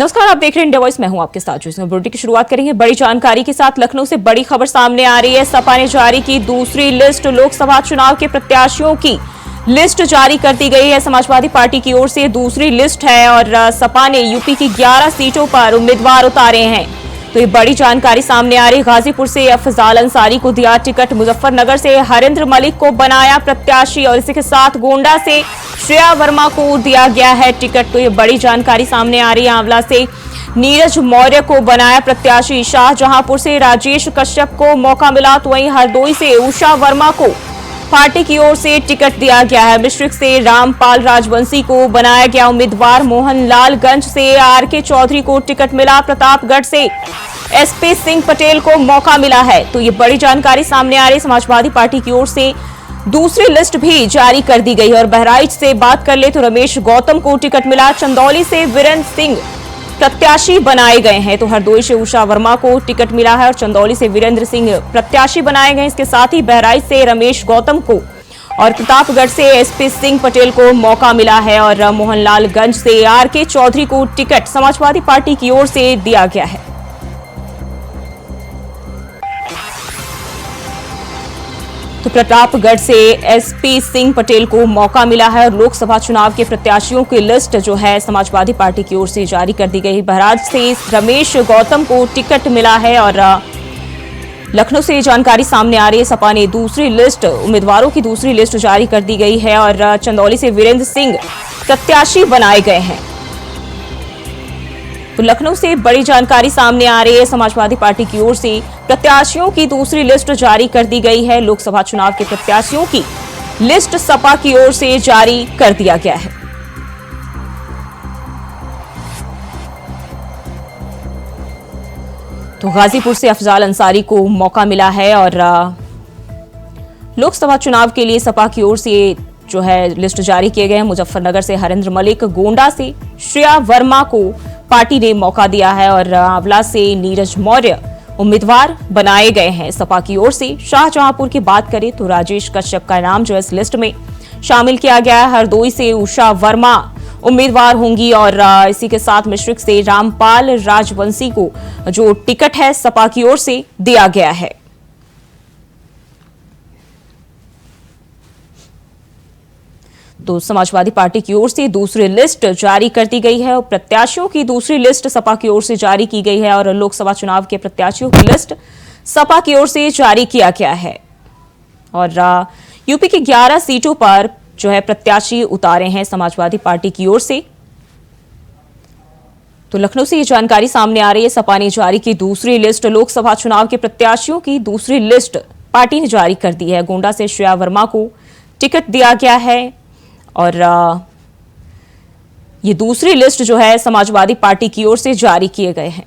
नमस्कार, आप देख रहे हैं इंडिया वॉइस। मैं हूं आपके साथ। इसमें बुलेटिन की शुरुआत करेंगे बड़ी जानकारी के साथ। लखनऊ से बड़ी खबर सामने आ रही है। सपा ने जारी की दूसरी लिस्ट। लोकसभा चुनाव के प्रत्याशियों की लिस्ट जारी कर दी गई है। समाजवादी पार्टी की ओर से दूसरी लिस्ट है और सपा ने यूपी की 11 सीटों पर उम्मीदवार उतारे हैं। तो ये बड़ी जानकारी सामने आ रही है। गाजीपुर से अफजाल अंसारी को दिया टिकट, मुजफ्फरनगर से हरेंद्र मलिक को बनाया प्रत्याशी और इसी के साथ गोंडा से श्रेया वर्मा को दिया गया है टिकट। तो ये बड़ी जानकारी सामने आ रही है। आंवला से नीरज मौर्य को बनाया प्रत्याशी, शाहजहांपुर से राजेश कश्यप को मौका मिला, तो वहीं हरदोई से उषा वर्मा को पार्टी की ओर से टिकट दिया गया है। मिश्रिक से रामपाल राजवंशी को बनाया गया उम्मीदवार। मोहनलालगंज से आरके चौधरी को टिकट मिला। प्रतापगढ़ से एसपी सिंह पटेल को मौका मिला है। तो ये बड़ी जानकारी सामने आ रही है। समाजवादी पार्टी की ओर से दूसरी लिस्ट भी जारी कर दी गई है। और बहराइच से बात कर ले तो रमेश गौतम को टिकट मिला। चंदौली से वीरेंद्र सिंह प्रत्याशी बनाए गए हैं। तो हरदोई से उषा वर्मा को टिकट मिला है और चंदौली से वीरेंद्र सिंह प्रत्याशी बनाए गए। इसके साथ ही बहराइच से रमेश गौतम को और प्रतापगढ़ से एसपी सिंह पटेल को मौका मिला है और मोहनलालगंज से आरके चौधरी को टिकट समाजवादी पार्टी की ओर से दिया गया है। तो प्रतापगढ़ से एसपी सिंह पटेल को मौका मिला है और लोकसभा चुनाव के प्रत्याशियों की लिस्ट जो है समाजवादी पार्टी की ओर से जारी कर दी गई। बहराइच से रमेश गौतम को टिकट मिला है और लखनऊ से जानकारी सामने आ रही है। सपा ने दूसरी लिस्ट, उम्मीदवारों की दूसरी लिस्ट जारी कर दी गई है और चंदौली से वीरेंद्र सिंह प्रत्याशी बनाए गए हैं। तो लखनऊ से बड़ी जानकारी सामने आ रही है। समाजवादी पार्टी की ओर से प्रत्याशियों की दूसरी लिस्ट जारी कर दी गई है। लोकसभा चुनाव के प्रत्याशियों की लिस्ट सपा की ओर से जारी कर दिया गया है। तो गाजीपुर से अफजाल अंसारी को मौका मिला है और लोकसभा चुनाव के लिए सपा की ओर से जो है लिस्ट जारी किए गए हैं। मुजफ्फरनगर से हरेंद्र मलिक, गोंडा से श्रेया वर्मा को पार्टी ने मौका दिया है और आंवला से नीरज मौर्य उम्मीदवार बनाए गए हैं सपा की ओर से। शाहजहांपुर की बात करें तो राजेश कश्यप का नाम जो है इस लिस्ट में शामिल किया गया है। हरदोई से उषा वर्मा उम्मीदवार होंगी और इसी के साथ मिश्रिक से रामपाल राजवंशी को जो टिकट है सपा की ओर से दिया गया है। तो समाजवादी पार्टी की ओर से दूसरी लिस्ट जारी कर दी गई है और प्रत्याशियों की दूसरी लिस्ट सपा की ओर से जारी की गई है और लोकसभा चुनाव के प्रत्याशियों की लिस्ट सपा की ओर से जारी किया गया है। और यूपी की 11 सीटों पर जो है प्रत्याशी उतारे हैं समाजवादी पार्टी की ओर से। तो लखनऊ से ये जानकारी सामने आ रही है। सपा ने जारी की दूसरी लिस्ट, लोकसभा चुनाव के प्रत्याशियों की दूसरी लिस्ट पार्टी ने जारी कर दी है। गोंडा से श्रेया वर्मा को टिकट दिया गया है और ये दूसरी लिस्ट जो है समाजवादी पार्टी की ओर से जारी किए गए हैं।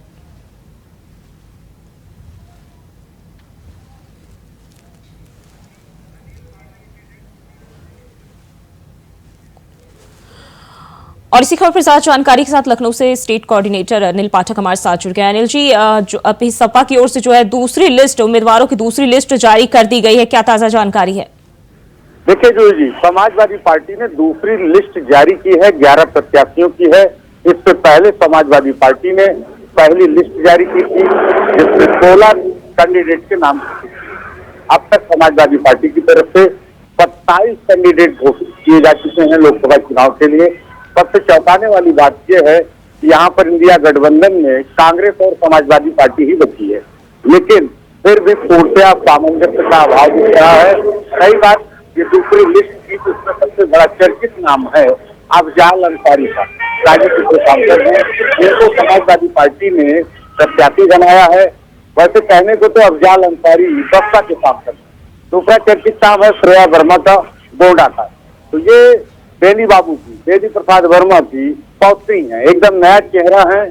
और इसी खबर पर ज्यादा जानकारी के साथ लखनऊ से स्टेट कोऑर्डिनेटर अनिल पाठक हमारे साथ जुड़ गए। अनिल जी, जो अभी सपा की ओर से जो है दूसरी लिस्ट, उम्मीदवारों की दूसरी लिस्ट जारी कर दी गई है, क्या ताजा जानकारी है? देखिए जी, समाजवादी पार्टी ने दूसरी लिस्ट जारी की है, 11 प्रत्याशियों की है। इससे पहले समाजवादी पार्टी ने पहली लिस्ट जारी की थी जिसमें 16 कैंडिडेट के नाम थे। अब तक समाजवादी पार्टी की तरफ से 27 कैंडिडेट घोषित किए जा चुके हैं लोकसभा चुनाव के लिए। सबसे चौंकाने वाली बात यह है कि यहाँ पर इंडिया गठबंधन में कांग्रेस और समाजवादी पार्टी ही बची है, लेकिन फिर भी पूर्णतः सामंजस्य का अभाव दिख रहा है। कई बार ये दूसरी लिस्ट की, उसमें सबसे बड़ा चर्चित नाम है अफजाल अंसारी का, गाजीपुर के सांसद है, जिनको समाजवादी पार्टी ने प्रत्याशी बनाया है। वैसे कहने को तो अफजाल अंसारी बसपा के सांसद है। दूसरा चर्चित नाम है श्रेया वर्मा का, गोंडा का। तो ये बेनी बाबू की, बेनी प्रसाद वर्मा की पौत्री है, एकदम नया चेहरा है।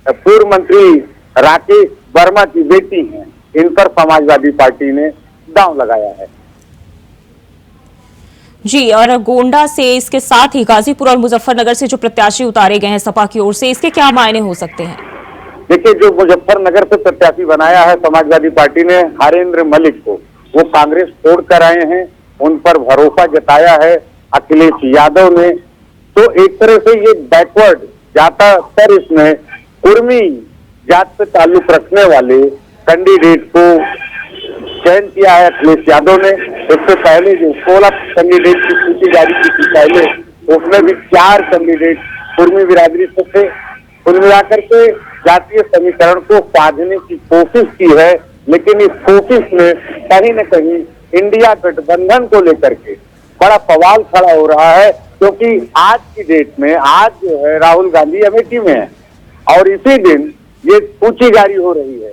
पूर्व मंत्री राकेश वर्मा की बेटी है। इन पर समाजवादी पार्टी ने दांव लगाया है जी। और गोंडा से, इसके साथ ही गाजीपुर और मुजफ्फरनगर से जो प्रत्याशी उतारे गए हैं सपा की ओर से, इसके क्या मायने हो सकते हैं? देखिए, जो मुजफ्फरनगर से प्रत्याशी बनाया है समाजवादी पार्टी ने हरेंद्र मलिक को, वो कांग्रेस छोड़ कर आए हैं, उन पर भरोसा जताया है अखिलेश यादव ने। तो एक तरह से ये बैकवर्ड ज्यादातर इसमें कुर्मी जात से ताल्लुक रखने वाले कैंडिडेट को चयन किया है अखिलेश यादव ने। इससे पहले जो 16 कैंडिडेट की सूची जारी की थी पहले, उसमें भी 4 कैंडिडेट कुर्मी बिरादरी से थे। कुल मिलाकर के जातीय समीकरण को साधने की कोशिश की है, लेकिन इस कोशिश में कहीं न कहीं इंडिया गठबंधन को लेकर के बड़ा सवाल खड़ा हो रहा है, क्योंकि आज की डेट में, आज जो है राहुल गांधी अमेठी में है और इसी दिन ये सूची जारी हो रही है।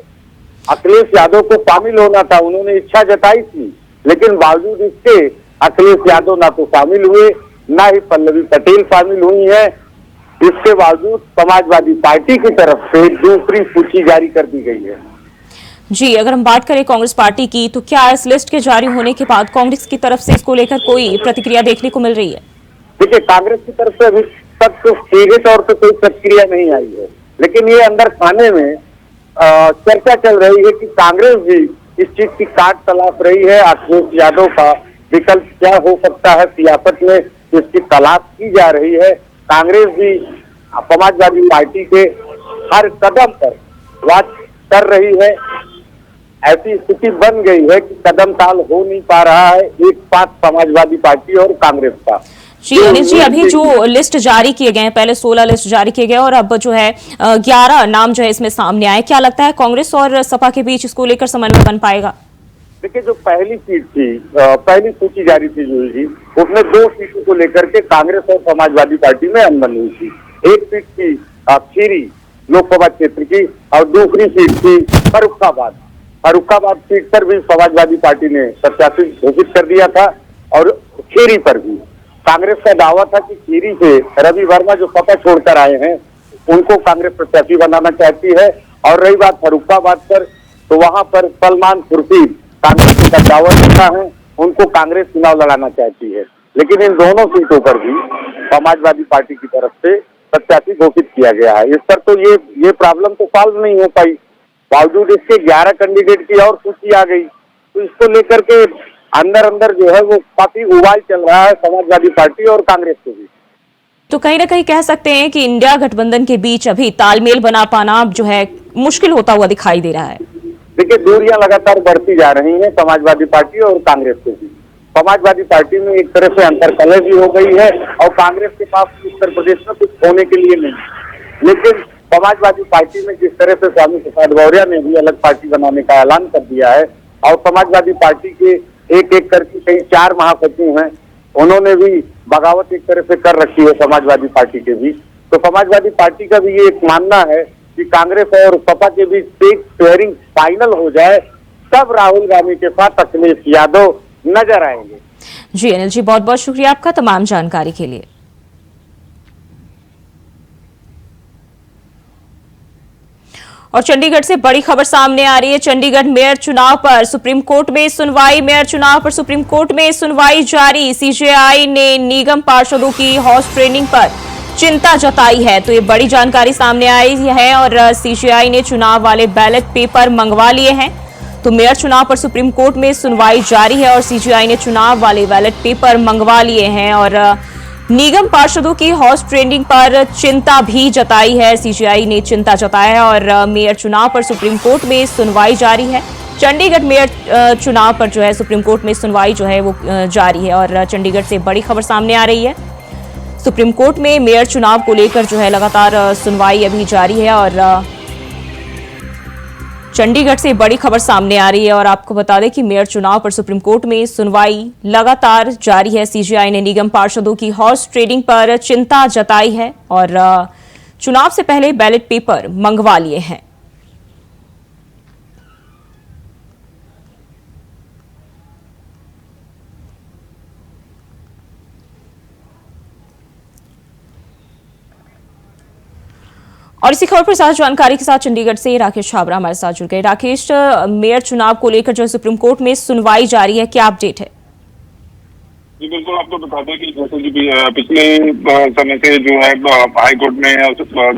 अखिलेश यादव को शामिल होना था, उन्होंने इच्छा जताई थी, लेकिन बावजूद इसके अखिलेश यादव ना तो शामिल हुए, ना ही पल्लवी पटेल शामिल हुई है। इसके बावजूद समाजवादी पार्टी की तरफ से दूसरी सूची जारी कर दी गई है। जी, अगर हम बात करें कांग्रेस पार्टी की, तो क्या इस लिस्ट के जारी होने के बाद कांग्रेस की तरफ से इसको लेकर कोई प्रतिक्रिया देखने को मिल रही है? देखिए, कांग्रेस की तरफ से अभी तक तो सीधे तौर पर कोई प्रतिक्रिया नहीं आई है, लेकिन ये अंदर खाने में चर्चा चल रही है कि कांग्रेस भी इस चीज की काट तलाश रही है। अखिलेश यादव का विकल्प क्या हो सकता है सियासत में, इसकी तलाश की जा रही है। कांग्रेस भी समाजवादी पार्टी के हर कदम पर बात कर रही है। ऐसी स्थिति बन गई है कि कदम ताल हो नहीं पा रहा है एक साथ समाजवादी पार्टी और कांग्रेस का। जी अनिल जी, अभी जो लिस्ट जारी किए गए हैं, पहले 16 लिस्ट जारी किए गए और अब जो है 11 नाम जो है इसमें सामने आए, क्या लगता है कांग्रेस और सपा के बीच इसको लेकर समन्वय बन पाएगा? देखिए, जो पहली सीट थी, पहली सूची जारी थी जूही जी, उसमें 2 सीटों को लेकर के कांग्रेस और समाजवादी पार्टी में अनबन हुई थी। एक सीट थी खीरी लोकसभा क्षेत्र की और दूसरी सीट थी फर्रुखाबाद। फर्रुखाबाद सीट पर भी समाजवादी पार्टी ने प्रत्याशी घोषित कर दिया था और खीरी पर भी कांग्रेस का दावा था कि खीरी से रवि वर्मा जो सपा छोड़कर आए हैं उनको कांग्रेस प्रत्याशी बनाना चाहती है। और रही बात फर्रुखाबाद पर, तो वहां पर सलमान खुर्शीद कांग्रेस के दावा देता है, उनको कांग्रेस चुनाव लड़ाना चाहती है। लेकिन इन दोनों सीटों पर भी समाजवादी पार्टी की तरफ से प्रत्याशी घोषित किया गया है। इस पर तो ये प्रॉब्लम तो सॉल्व नहीं हो पाई, बावजूद इसके 11 कैंडिडेट की और सूची आ गई, तो इसको लेकर के अंदर जो है वो काफी उबाल चल रहा है समाजवादी पार्टी और कांग्रेस के बीच। तो कहीं ना कहीं कह सकते हैं कि इंडिया गठबंधन के बीच अभी तालमेल बना पाना जो है मुश्किल होता हुआ दिखाई दे रहा है। देखिए, दूरियां लगातार बढ़ती जा रही हैं समाजवादी पार्टी और कांग्रेस के बीच। समाजवादी पार्टी में एक तरह से अंतर्कलह भी हो गई है और कांग्रेस के पास उत्तर प्रदेश में कुछ होने के लिए नहीं। लेकिन समाजवादी पार्टी में जिस तरह से स्वामी प्रसाद मौर्य ने भी अलग पार्टी बनाने का ऐलान कर दिया है और समाजवादी पार्टी के एक करके कई 4 महासचिव हैं, उन्होंने भी बगावत एक तरह से कर रखी है समाजवादी पार्टी के बीच। तो समाजवादी पार्टी का भी ये एक मानना है कि कांग्रेस और सपा के बीच सीट शेयरिंग फाइनल हो जाए, तब राहुल गांधी के साथ अखिलेश यादव नजर आएंगे। जी अनिल जी, बहुत बहुत शुक्रिया आपका तमाम जानकारी के लिए। और चंडीगढ़ से बड़ी खबर सामने आ रही है। चंडीगढ़ मेयर चुनाव पर सुप्रीम कोर्ट में सुनवाई। मेयर चुनाव पर सुप्रीम कोर्ट में सुनवाई जारी। सीजेआई ने निगम पार्षदों की हॉर्स ट्रेनिंग पर चिंता जताई है, तो ये बड़ी जानकारी सामने आई है। और सीजेआई ने चुनाव वाले बैलेट पेपर मंगवा लिए हैं। तो मेयर चुनाव पर सुप्रीम कोर्ट में सुनवाई जारी है और सीजेआई ने चुनाव वाले बैलेट पेपर मंगवा लिए हैं और निगम पार्षदों की हॉर्स ट्रेनिंग पर चिंता भी जताई है। सीजेआई ने चिंता जताया है और मेयर चुनाव पर सुप्रीम कोर्ट में सुनवाई जारी है। चंडीगढ़ मेयर चुनाव पर जो है सुप्रीम कोर्ट में सुनवाई जो है वो जारी है और चंडीगढ़ से बड़ी खबर सामने आ रही है। सुप्रीम कोर्ट में मेयर चुनाव को लेकर जो है लगातार सुनवाई अभी जारी है और चंडीगढ़ से बड़ी खबर सामने आ रही है। और आपको बता दें कि मेयर चुनाव पर सुप्रीम कोर्ट में सुनवाई लगातार जारी है। सीजेआई ने निगम पार्षदों की हॉर्स ट्रेडिंग पर चिंता जताई है और चुनाव से पहले बैलेट पेपर मंगवा लिए हैं। और इसी खबर पर साथ जानकारी के साथ चंडीगढ़ से राकेश छाबरा हमारे साथ जुड़ गए। राकेश, मेयर चुनाव को लेकर जो सुप्रीम कोर्ट में सुनवाई जारी है, क्या अपडेट है? जी बिल्कुल, आपको बता दें कि जैसे कि पिछले समय से जो है हाई कोर्ट में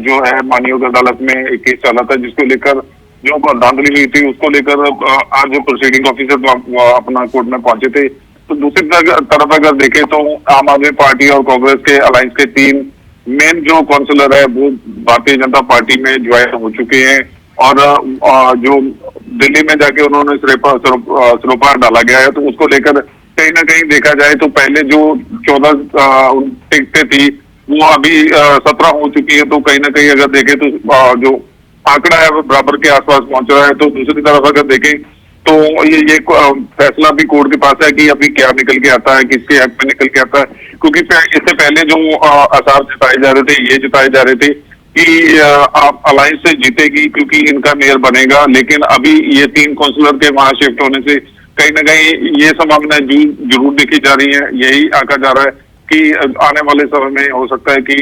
जो है माननीय अदालत में एक केस चला था जिसको लेकर जो धांधली हुई थी उसको लेकर आज जो प्रोसीडिंग ऑफिसर अपना कोर्ट में पहुंचे थे। तो दूसरी तरफ अगर देखें तो आम आदमी पार्टी और कांग्रेस के अलायंस के 3 मेन जो काउंसलर है वो भारतीय जनता पार्टी में ज्वाइन हो चुके हैं और जो दिल्ली में जाके उन्होंने सरोपा डाला गया है, तो उसको लेकर कहीं ना कहीं देखा जाए तो पहले जो 14 टिकटें थी वो अभी 17 हो चुकी है। तो कहीं ना कहीं अगर देखें तो जो आंकड़ा है वो बराबर के आसपास पहुंच रहा है। तो दूसरी तरफ अगर देखें तो ये फैसला भी कोर्ट के पास है कि अभी क्या निकल के आता है, किसके हक में निकल के आता है। क्योंकि इससे पहले जो आसार जताए जा रहे थे, ये जताए जा रहे थे कि आप अलायंस से जीतेगी क्योंकि इनका मेयर बनेगा, लेकिन अभी ये 3 काउंसलर के वहां शिफ्ट होने से कहीं ना कहीं ये संभावना जरूर देखी जा रही है। यही आंका जा रहा है कि आने वाले समय में हो सकता है कि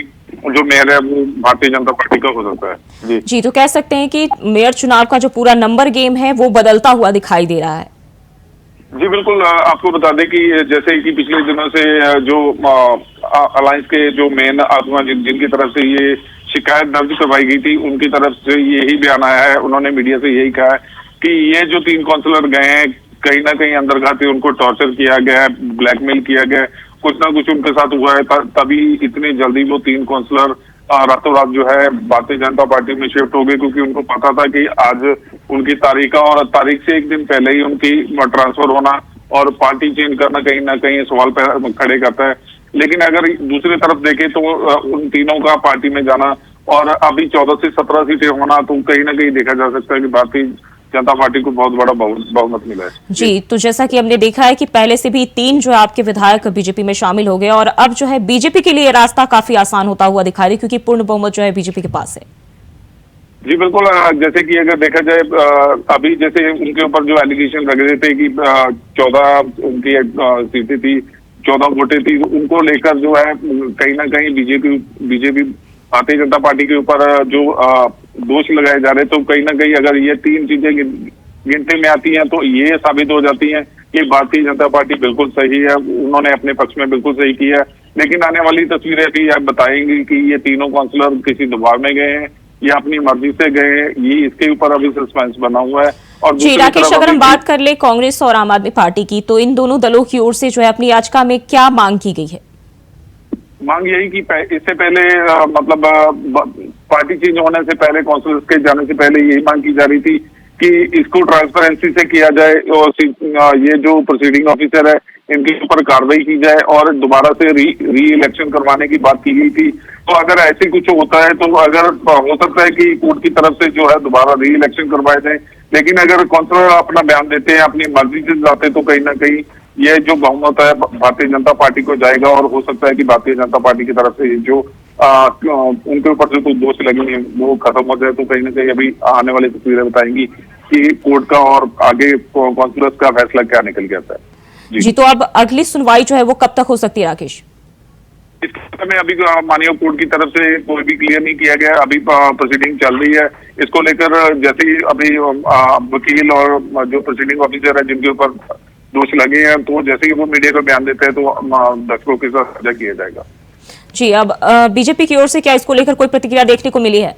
जो मेयर है वो भारतीय जनता पार्टी का हो सकता है। जी, तो कह सकते हैं कि मेयर चुनाव का जो पूरा नंबर गेम है वो बदलता हुआ दिखाई दे रहा है। जी बिल्कुल, आपको बता दें कि जैसे कि पिछले दिनों से जो अलायंस के जो मेन आत्मा जिनकी तरफ से ये शिकायत दर्ज करवाई गई थी, उनकी तरफ से यही बयान आया है। उन्होंने मीडिया से यही कहा है कि ये जो 3 काउंसलर गए हैं कहीं ना कहीं अंतर्घाती उनको टॉर्चर किया गया है, ब्लैकमेल किया गया है, कुछ ना कुछ उनके साथ हुआ है, तभी इतनी जल्दी वो 3 काउंसलर रातों रात जो है भारतीय जनता पार्टी में शिफ्ट हो गए। क्योंकि उनको पता था कि आज उनकी तारीख और तारीख से एक दिन पहले ही उनकी ट्रांसफर होना और पार्टी चेंज करना कहीं ना कहीं सवाल खड़े करता है। लेकिन अगर दूसरी तरफ देखें तो उन तीनों का पार्टी में जाना और अभी 14 से 17 सीटें होना, तो कहीं ना कहीं देखा जा सकता है कि भारतीय जनता पार्टी को बहुत बड़ा बहुमत मिला है। जी, तो जैसा कि हमने देखा है कि पहले से भी 3 जो आपके विधायक बीजेपी में शामिल हो गए और अब जो है बीजेपी के लिए रास्ता काफी आसान होता हुआ दिखा रही, क्योंकि पूर्ण बहुमत जो है बीजेपी के पास है। जी बिल्कुल, जैसे कि अगर देखा जाए अभी जैसे उनके ऊपर जो एलिगेशन लग रहे थे कि 14 उनकी सीटें थी, 14 वोटें थी, उनको लेकर जो है कहीं ना कहीं बीजेपी भारतीय जनता पार्टी के ऊपर जो दोष लगाए जा रहे, तो कहीं ना कहीं अगर ये 3 चीजें गिनती में आती हैं तो ये साबित हो जाती हैं कि भारतीय जनता पार्टी बिल्कुल सही है, उन्होंने अपने पक्ष में बिल्कुल सही किया है। लेकिन आने वाली तस्वीरें भी आप बताएंगी कि ये तीनों काउंसलर किसी दबाव में गए हैं या अपनी मर्जी से गए हैं, ये इसके ऊपर अभी सस्पेंस बना हुआ है। और जी राकेश, अगर हम बात कर ले कांग्रेस और आम आदमी पार्टी की, तो इन दोनों दलों की ओर से जो है अपनी याचिका में क्या मांग की गई है? मांग यही कि इससे पहले मतलब पार्टी चेंज होने से पहले, काउंसिलर्स के जाने से पहले यही मांग की जा रही थी कि इसको ट्रांसपेरेंसी से किया जाए और ये जो प्रोसीडिंग ऑफिसर है इनके ऊपर कार्रवाई की जाए और दोबारा से री इलेक्शन करवाने की बात की गई थी। तो अगर ऐसे कुछ होता है तो अगर हो सकता है कि कोर्ट की तरफ से जो है दोबारा री इलेक्शन करवाए जाए। लेकिन अगर काउंसिलर अपना बयान देते हैं, अपनी मर्जी से जाते, तो कहीं ना कहीं ये जो बहुमत है भारतीय जनता पार्टी को जाएगा और हो सकता है कि भारतीय जनता पार्टी की तरफ से जो उनके ऊपर जो कुछ दोष लगे हैं वो खत्म हो जाए। तो कहीं ना कहीं अभी आने वाली तस्वीरें बताएंगी कि कोर्ट का और आगे काउंसिलर्स का फैसला क्या निकल के आता है। जी, तो अब अगली सुनवाई जो है वो कब तक हो सकती है राकेश? इस समय अभी माननीय कोर्ट की तरफ से कोई भी क्लियर नहीं किया गया, अभी प्रोसीडिंग चल रही है। इसको लेकर जैसे ही अभी वकील और जो प्रोसीडिंग ऑफिसर है जिनके ऊपर दोष लगे हैं, तो जैसे ही वो मीडिया को बयान देते हैं तो दर्शकों के साथ साझा किया जाएगा। जी, अब बीजेपी की ओर से क्या इसको लेकर कोई प्रतिक्रिया देखने को मिली है?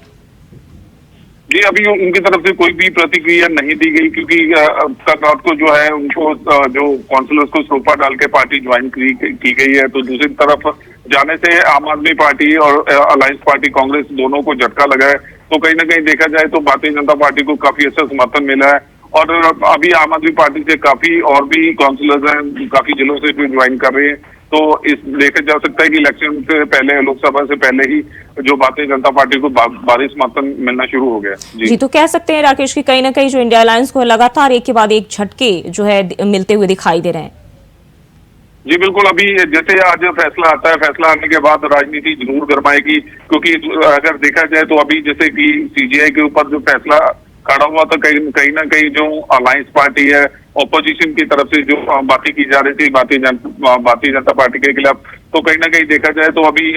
जी, अभी उनकी तरफ से कोई भी प्रतिक्रिया नहीं दी गई, क्योंकि कल रात को जो है उनको जो काउंसिलर्स को सरोपा डाल के पार्टी ज्वाइन की गई है। तो दूसरी तरफ जाने से आम आदमी पार्टी और अलायंस पार्टी कांग्रेस दोनों को झटका लगा है। तो कहीं ना कहीं देखा जाए तो भारतीय जनता पार्टी को काफी अच्छा समर्थन मिला है और अभी आम आदमी पार्टी से काफी और भी काउंसिलर्स हैं, काफी जिलों से भी ज्वाइन कर रहे हैं। तो इस देखा जा सकता है कि इलेक्शन से पहले, लोकसभा से पहले ही जो भारतीय जनता पार्टी को भारी समर्थन मिलना शुरू हो गया। जी, तो कह सकते हैं राकेश की कहीं ना कहीं जो इंडिया अलायंस को लगातार एक के बाद एक झटके जो है मिलते हुए दिखाई दे रहे हैं। जी बिल्कुल, अभी जैसे आज फैसला आता है, फैसला आने के बाद राजनीति जरूर गरमाएगी, क्योंकि अगर देखा जाए तो अभी जैसे कि सीजीआई के ऊपर जो फैसला खड़ा हुआ था, कहीं ना कहीं जो अलायंस पार्टी है, ऑपोजिशन की तरफ से जो बातें की जा रही थी भारतीय जनता पार्टी के खिलाफ, तो कहीं ना कहीं देखा जाए तो अभी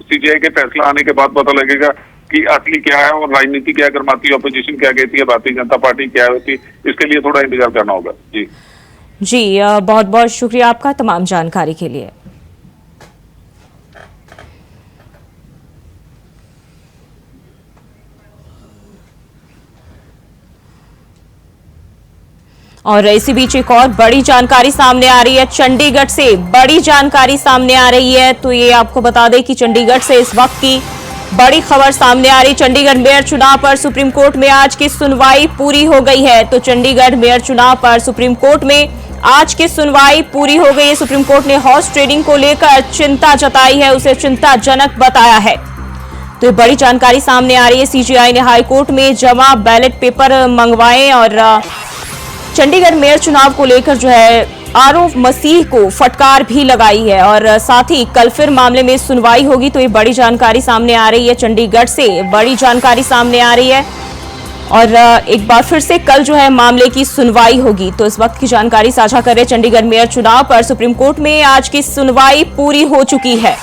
सीजीआई के फैसला आने के बाद पता लगेगा कि असली क्या है और राजनीति क्या गरमाती है, ऑपोजिशन क्या कहती है, भारतीय जनता पार्टी क्या होती है। इसके लिए थोड़ा इंतजार करना होगा। जी, बहुत बहुत शुक्रिया आपका तमाम जानकारी के लिए। और इसी बीच एक और बड़ी जानकारी सामने आ रही है, चंडीगढ़ से बड़ी जानकारी सामने आ रही है। तो ये आपको बता दें कि चंडीगढ़ से इस वक्त की बड़ी खबर सामने आ रही। चंडीगढ़ मेयर चुनाव पर सुप्रीम कोर्ट में आज की सुनवाई पूरी हो गई है। तो चंडीगढ़ मेयर चुनाव पर सुप्रीम कोर्ट में आज की सुनवाई पूरी हो गई है। सुप्रीम कोर्ट ने हॉर्स ट्रेडिंग को लेकर चिंता जताई है, उसे चिंताजनक बताया है। तो ये बड़ी जानकारी सामने आ रही है। सीजीआई ने हाईकोर्ट में जमा बैलेट पेपर मंगवाए और चंडीगढ़ मेयर चुनाव को लेकर जो है आरओ मसीह को फटकार भी लगाई है और साथ ही कल फिर मामले में सुनवाई होगी। तो ये बड़ी जानकारी सामने आ रही है, चंडीगढ़ से बड़ी जानकारी सामने आ रही है और एक बार फिर से कल जो है मामले की सुनवाई होगी। तो इस वक्त की जानकारी साझा कर रहे चंडीगढ़ मेयर चुनाव पर सुप्रीम कोर्ट में आज की सुनवाई पूरी हो चुकी है।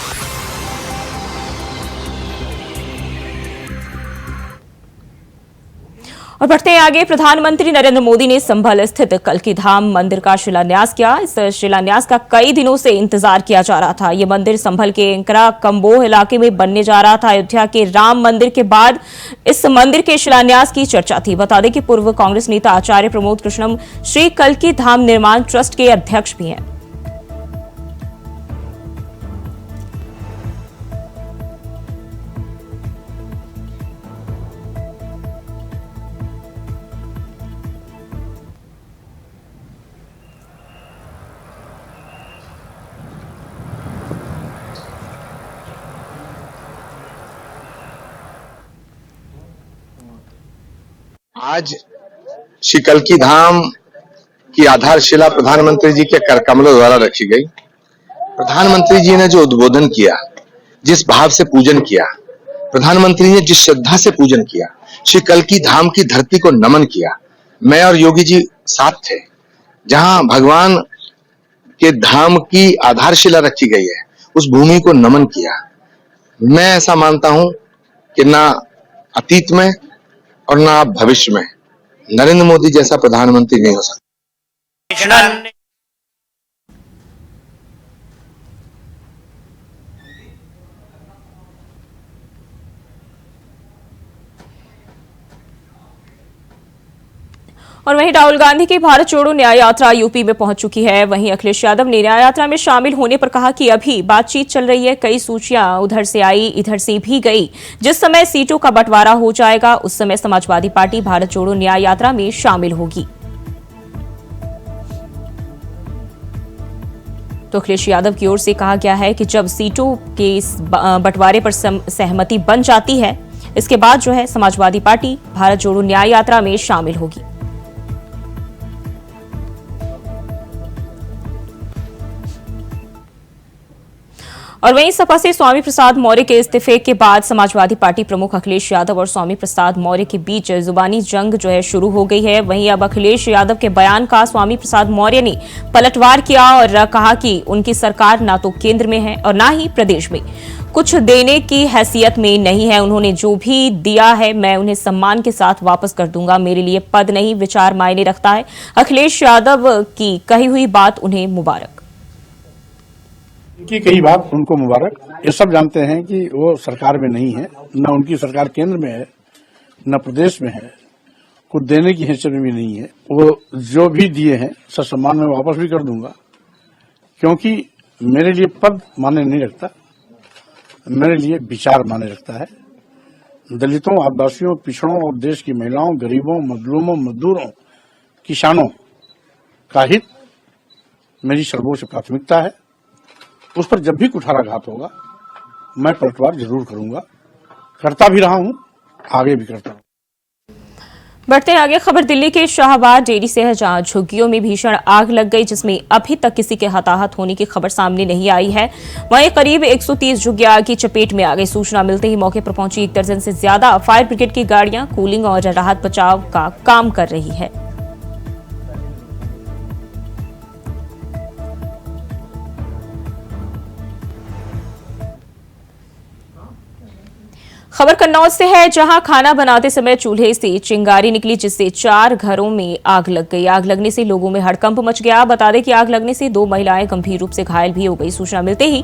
और बढ़ते हैं आगे, प्रधानमंत्री नरेंद्र मोदी ने संभल स्थित कल्की धाम मंदिर का शिलान्यास किया। इस शिलान्यास का कई दिनों से इंतजार किया जा रहा था। यह मंदिर संभल के एंकरा कंबोह इलाके में बनने जा रहा था। अयोध्या के राम मंदिर के बाद इस मंदिर के शिलान्यास की चर्चा थी। बता दें कि पूर्व कांग्रेस नेता आचार्य प्रमोद कृष्णम श्री कल्की धाम निर्माण ट्रस्ट के अध्यक्ष भी हैं। आज श्री कल्की धाम की आधारशिला प्रधानमंत्री जी के कर कमलों द्वारा रखी गई। प्रधानमंत्री जी ने जो उद्बोधन किया, जिस भाव से पूजन किया, प्रधानमंत्री ने जिस श्रद्धा से पूजन किया, श्री कल्की धाम की धरती को नमन किया। मैं और योगी जी साथ थे, जहां भगवान के धाम की आधारशिला रखी गई है, उस भूमि को नमन किया। मैं ऐसा मानता हूं कि ना अतीत में और ना आप भविष्य में नरेंद्र मोदी जैसा प्रधानमंत्री नहीं हो सकता। और वहीं राहुल गांधी की भारत जोड़ो न्याय यात्रा यूपी में पहुंच चुकी है। वहीं अखिलेश यादव ने न्याय यात्रा में शामिल होने पर कहा कि अभी बातचीत चल रही है, कई सूचियां उधर से आई, इधर से भी गई। जिस समय सीटों का बंटवारा हो जाएगा उस समय समाजवादी पार्टी भारत जोड़ो न्याय यात्रा में शामिल होगी। तो अखिलेश यादव की ओर से कहा गया है कि जब सीटों के इस बंटवारे पर सहमति बन जाती है, इसके बाद जो है समाजवादी पार्टी भारत जोड़ो न्याय यात्रा में शामिल होगी। और वहीं सपा से स्वामी प्रसाद मौर्य के इस्तीफे के बाद समाजवादी पार्टी प्रमुख अखिलेश यादव और स्वामी प्रसाद मौर्य के बीच जुबानी जंग जो है शुरू हो गई है। वहीं अब अखिलेश यादव के बयान का स्वामी प्रसाद मौर्य ने पलटवार किया और कहा कि उनकी सरकार ना तो केंद्र में है और ना ही प्रदेश में कुछ देने की हैसियत में नहीं है। उन्होंने जो भी दिया है मैं उन्हें सम्मान के साथ वापस कर दूंगा। मेरे लिए पद नहीं विचार मायने रखता है। अखिलेश यादव की कही हुई बात उन्हें मुबारक। की कई बात उनको मुबारक। ये सब जानते हैं कि वो सरकार में नहीं है, न उनकी सरकार केंद्र में है, न प्रदेश में है, कुछ देने की हैसियत में भी नहीं है। वो जो भी दिए हैं ससम्मान में वापस भी कर दूंगा, क्योंकि मेरे लिए पद माने नहीं रखता, मेरे लिए विचार माने रखता है। दलितों, आदिवासियों, पिछड़ों और देश की महिलाओं, गरीबों, मजलूमों, मजदूरों, किसानों का हित मेरी सर्वोच्च प्राथमिकता है। उस पर जब भी कुठाराघात होगा मैं पलटवार जरूर करूंगा, करता भी रहा हूं, आगे भी करता हूं। बढ़ते हैं आगे, खबर दिल्ली के शाहबाद डेयरी से है, जहां झुग्गियों में भीषण आग लग गई, जिसमें अभी तक किसी के हताहत होने की खबर सामने नहीं आई है। वहीं करीब 130 झुग्गियां आग की चपेट में आ गई। सूचना मिलते ही मौके पर पहुंची 1 दर्जन से ज्यादा फायर ब्रिगेड की गाड़ियां कूलिंग और राहत बचाव का काम कर रही है। खबर कन्नौज से है, जहां खाना बनाते समय चूल्हे से चिंगारी निकली, जिससे 4 घरों में आग लग गई। आग लगने से लोगों में हड़कंप मच गया। बता दें कि आग लगने से 2 महिलाएं गंभीर रूप से घायल भी हो गई। सूचना मिलते ही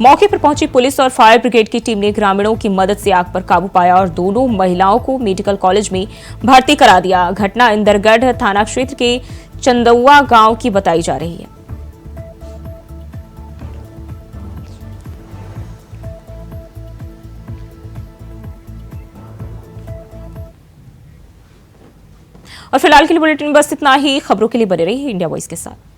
मौके पर पहुंची पुलिस और फायर ब्रिगेड की टीम ने ग्रामीणों की मदद से आग पर काबू पाया और दोनों महिलाओं को मेडिकल कॉलेज में भर्ती करा दिया। घटना इंदरगढ़ थाना क्षेत्र के चंदौआ गांव की बताई जा रही है। और फिलहाल के लिए बुलेटिन बस इतना ही। खबरों के लिए बने रहिए इंडिया वॉइस के साथ।